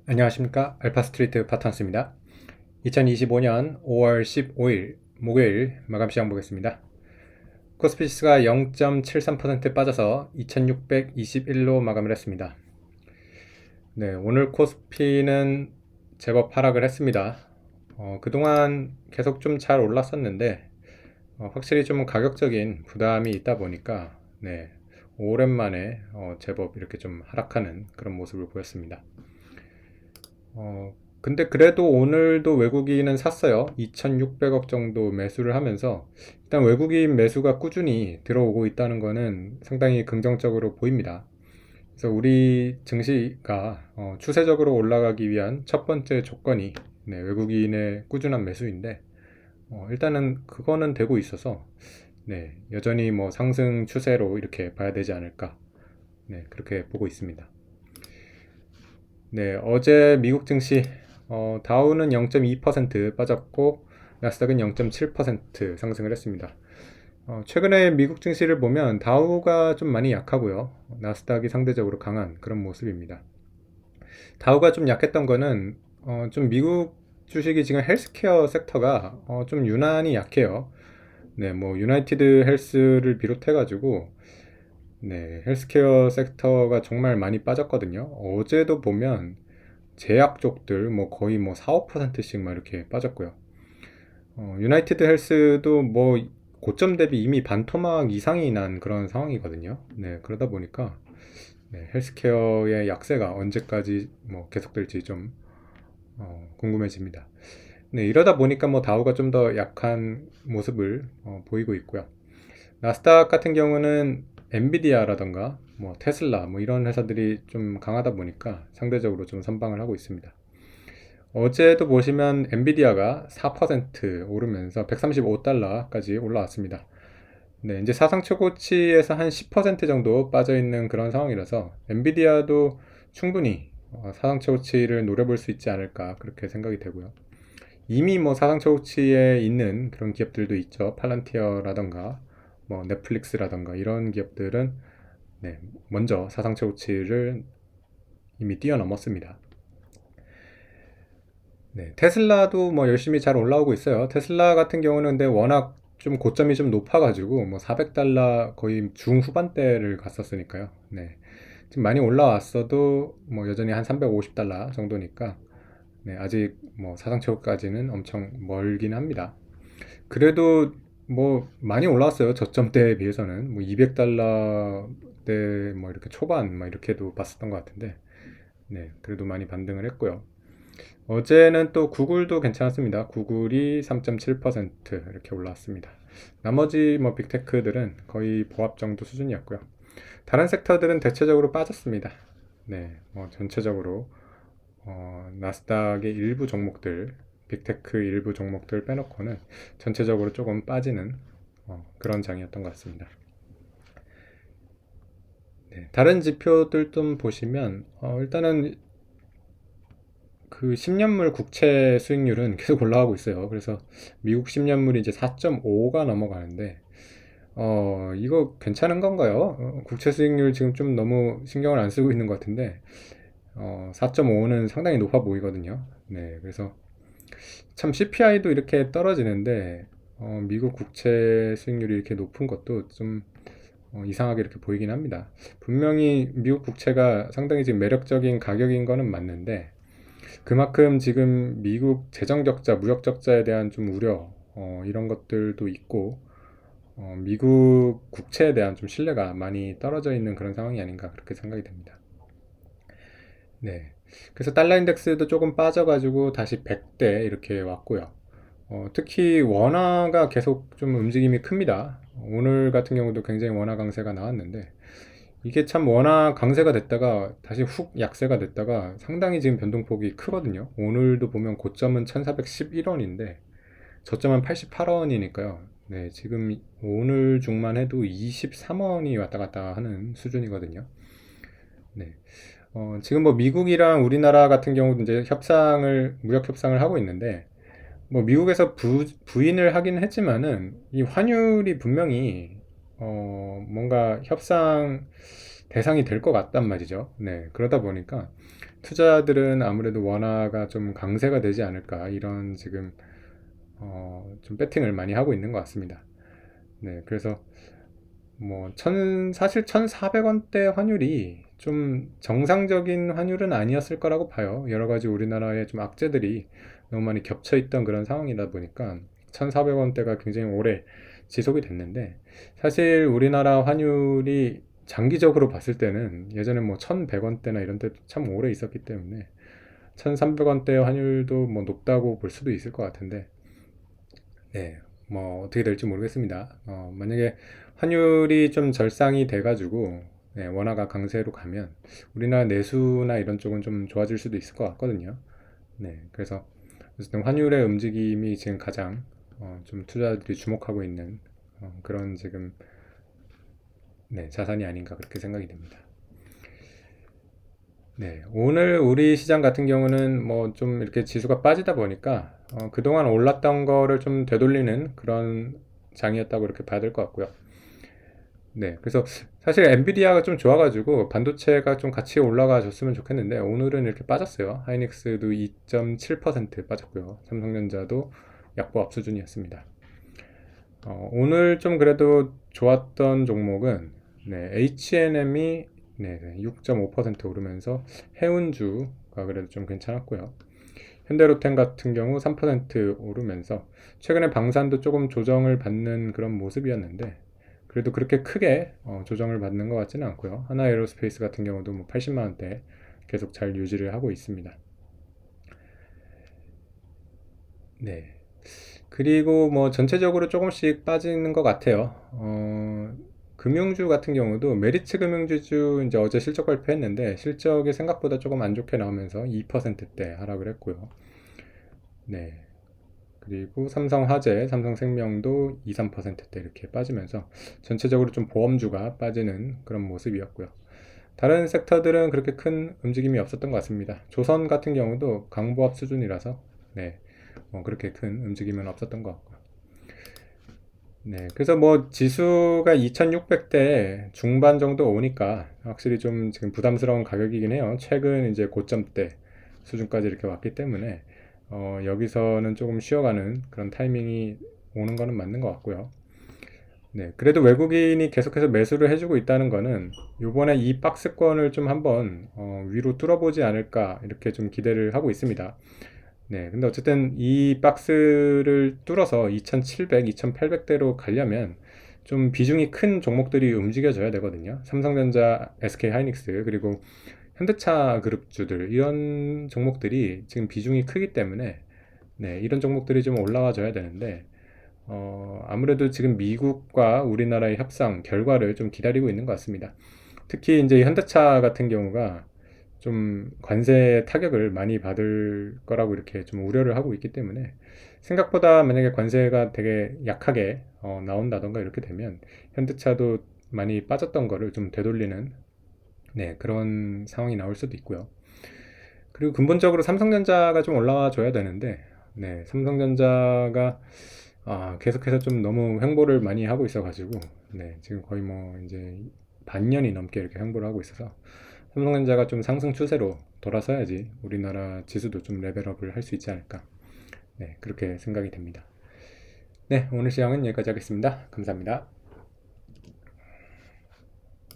안녕하십니까. 알파스트리트 파트너스입니다. 2025년 5월 15일 목요일 마감 시장 보겠습니다. 코스피지수가 0.73% 빠져서 2621로 마감을 했습니다. 네, 오늘 코스피는 제법 하락을 했습니다. 그동안 계속 좀 잘 올랐었는데 확실히 좀 가격적인 부담이 있다 보니까 네, 오랜만에 제법 이렇게 좀 하락하는 그런 모습을 보였습니다. 근데 그래도 오늘도 외국인은 샀어요. 2,600억 정도 매수를 하면서 일단 외국인 매수가 꾸준히 들어오고 있다는 것은 상당히 긍정적으로 보입니다. 그래서 우리 증시가 추세적으로 올라가기 위한 첫 번째 조건이 네, 외국인의 꾸준한 매수인데 일단은 그거는 되고 있어서 네, 여전히 뭐 상승 추세로 이렇게 봐야 되지 않을까 네, 그렇게 보고 있습니다. 네, 어제 미국 증시 다우는 0.2% 빠졌고 나스닥은 0.7% 상승을 했습니다. 최근에 미국 증시를 보면 다우가 좀 많이 약하고요. 나스닥이 상대적으로 강한 그런 모습입니다. 다우가 좀 약했던 거는 좀 미국 주식이 지금 헬스케어 섹터가 좀 유난히 약해요. 네, 뭐 유나이티드 헬스를 비롯해 가지고 네, 헬스케어 섹터가 정말 많이 빠졌거든요. 어제도 보면 제약 쪽들 뭐 거의 뭐 4, 5%씩 막 이렇게 빠졌고요. 유나이티드 헬스도 뭐 고점 대비 이미 반토막 이상이 난 그런 상황이거든요. 네, 그러다 보니까 네, 헬스케어의 약세가 언제까지 뭐 계속될지 좀 궁금해집니다. 네, 이러다 보니까 뭐 다우가 좀 더 약한 모습을 보이고 있고요. 나스닥 같은 경우는 엔비디아라던가 뭐 테슬라 뭐 이런 회사들이 좀 강하다 보니까 상대적으로 좀 선방을 하고 있습니다. 어제도 보시면 엔비디아가 4% 오르면서 135달러까지 올라왔습니다. 네, 이제 사상 최고치에서 한 10% 정도 빠져 있는 그런 상황이라서 엔비디아도 충분히 사상 최고치를 노려볼 수 있지 않을까 그렇게 생각이 되고요. 이미 뭐 사상 최고치에 있는 그런 기업들도 있죠. 팔란티어라던가 뭐 넷플릭스라던가 이런 기업들은 네, 먼저 사상 최고치를 이미 뛰어넘었습니다. 네, 테슬라도 뭐 열심히 잘 올라오고 있어요. 테슬라 같은 경우는 근데 워낙 좀 고점이 좀 높아가지고 뭐 400달러 거의 중후반대를 갔었으니까요. 네, 지금 많이 올라왔어도 뭐 여전히 한 350달러 정도니까 네, 아직 뭐 사상 최고까지는 엄청 멀긴 합니다. 그래도 뭐 많이 올라왔어요. 저점대에 비해서는 뭐 200달러대 뭐 이렇게 초반 막 이렇게도 봤었던 것 같은데 네, 그래도 많이 반등을 했고요. 어제는 또 구글도 괜찮았습니다. 구글이 3.7% 이렇게 올라왔습니다. 나머지 뭐 빅테크들은 거의 보합 정도 수준이었고요. 다른 섹터들은 대체적으로 빠졌습니다. 네, 뭐 전체적으로 나스닥의 일부 종목들, 빅테크 일부 종목들 빼놓고는 전체적으로 조금 빠지는 그런 장이었던 것 같습니다. 네, 다른 지표들 좀 보시면 일단은 그 10년물 국채 수익률은 계속 올라가고 있어요. 그래서 미국 10년물이 이제 4.5가 넘어가는데 이거 괜찮은 건가요? 국채 수익률 지금 좀 너무 신경을 안 쓰고 있는 것 같은데 4.5는 상당히 높아 보이거든요. 네, 그래서 참 CPI도 이렇게 떨어지는데 미국 국채 수익률이 이렇게 높은 것도 좀 이상하게 이렇게 보이긴 합니다. 분명히 미국 국채가 상당히 지금 매력적인 가격인 거는 맞는데 그만큼 지금 미국 재정 적자, 무역 적자에 대한 좀 우려 이런 것들도 있고 미국 국채에 대한 좀 신뢰가 많이 떨어져 있는 그런 상황이 아닌가 그렇게 생각이 됩니다. 네. 그래서 달러 인덱스도 조금 빠져가지고 다시 100대 이렇게 왔고요. 특히 원화가 계속 좀 움직임이 큽니다. 오늘 같은 경우도 굉장히 원화 강세가 나왔는데 이게 참 원화 강세가 됐다가 다시 훅 약세가 됐다가 상당히 지금 변동폭이 크거든요. 오늘도 보면 고점은 1411원인데 저점은 88원이니까요. 네, 지금 오늘 중만 해도 23원이 왔다 갔다 하는 수준이거든요. 네. 지금 뭐 미국이랑 우리나라 같은 경우도 이제 무역 협상을 하고 있는데, 뭐 미국에서 부인을 하긴 했지만은 이 환율이 분명히 뭔가 협상 대상이 될 것 같단 말이죠. 네, 그러다 보니까 투자자들은 아무래도 원화가 좀 강세가 되지 않을까 이런 지금 좀 배팅을 많이 하고 있는 것 같습니다. 네, 그래서 뭐 사실 1,400원대 환율이 좀 정상적인 환율은 아니었을 거라고 봐요. 여러 가지 우리나라의 좀 악재들이 너무 많이 겹쳐 있던 그런 상황이다 보니까 1,400원대가 굉장히 오래 지속이 됐는데, 사실 우리나라 환율이 장기적으로 봤을 때는 예전에 뭐 1,100원대나 이런 데 참 오래 있었기 때문에 1,300원대 환율도 뭐 높다고 볼 수도 있을 것 같은데, 네, 뭐 어떻게 될지 모르겠습니다. 만약에 환율이 좀 절상이 돼가지고 네, 원화가 강세로 가면 우리나라 내수나 이런 쪽은 좀 좋아질 수도 있을 것 같거든요. 네, 그래서 어쨌든 환율의 움직임이 지금 가장 좀 투자자들이 주목하고 있는 그런 지금 네, 자산이 아닌가 그렇게 생각이 됩니다. 네, 오늘 우리 시장 같은 경우는 뭐 좀 이렇게 지수가 빠지다 보니까 그동안 올랐던 거를 좀 되돌리는 그런 장이었다고 이렇게 봐야 될 것 같고요. 네, 그래서 사실 엔비디아가 좀 좋아가지고 반도체가 좀 같이 올라가 줬으면 좋겠는데 오늘은 이렇게 빠졌어요. 하이닉스도 2.7% 빠졌고요. 삼성전자도 약보합 수준이었습니다. 오늘 좀 그래도 좋았던 종목은 네, H&M이 네, 6.5% 오르면서 해운주가 그래도 좀 괜찮았고요. 현대로템 같은 경우 3% 오르면서 최근에 방산도 조금 조정을 받는 그런 모습이었는데 그래도 그렇게 크게 조정을 받는 것 같지는 않고요. 하나에어로스페이스 같은 경우도 뭐 80만 원대 계속 잘 유지를 하고 있습니다. 네. 그리고 뭐 전체적으로 조금씩 빠지는 것 같아요. 금융주 같은 경우도 메리츠 금융지주 이제 어제 실적 발표했는데 실적이 생각보다 조금 안 좋게 나오면서 2%대 하락을 했고요. 네. 그리고 삼성화재, 삼성생명도 2, 3%대 이렇게 빠지면서 전체적으로 좀 보험주가 빠지는 그런 모습이었고요. 다른 섹터들은 그렇게 큰 움직임이 없었던 것 같습니다. 조선 같은 경우도 강보합 수준이라서 네, 그렇게 큰 움직임은 없었던 것 같고요. 네, 그래서 뭐 지수가 2600대 중반 정도 오니까 확실히 좀 지금 부담스러운 가격이긴 해요. 최근 이제 고점대 수준까지 이렇게 왔기 때문에 여기서는 조금 쉬어가는 그런 타이밍이 오는 거는 맞는 것 같고요. 네, 그래도 외국인이 계속해서 매수를 해주고 있다는 거는 요번에 이 박스권을 좀 한번 위로 뚫어보지 않을까 이렇게 좀 기대를 하고 있습니다. 네, 근데 어쨌든 이 박스를 뚫어서 2700, 2800대로 가려면 좀 비중이 큰 종목들이 움직여져야 되거든요. 삼성전자, SK 하이닉스, 그리고 현대차 그룹주들, 이런 종목들이 지금 비중이 크기 때문에 네, 이런 종목들이 좀 올라와 줘야 되는데 아무래도 지금 미국과 우리나라의 협상 결과를 좀 기다리고 있는 것 같습니다. 특히 이제 현대차 같은 경우가 좀 관세 타격을 많이 받을 거라고 이렇게 좀 우려를 하고 있기 때문에 생각보다 만약에 관세가 되게 약하게 나온다던가 이렇게 되면 현대차도 많이 빠졌던 거를 좀 되돌리는 네, 그런 상황이 나올 수도 있고요. 그리고 근본적으로 삼성전자가 좀 올라와 줘야 되는데 네, 삼성전자가 계속해서 좀 너무 횡보를 많이 하고 있어가지고 네, 지금 거의 뭐 이제 반년이 넘게 이렇게 횡보를 하고 있어서 삼성전자가 좀 상승 추세로 돌아서야지 우리나라 지수도 좀 레벨업을 할 수 있지 않을까. 네, 그렇게 생각이 됩니다. 네, 오늘 시황은 여기까지 하겠습니다. 감사합니다.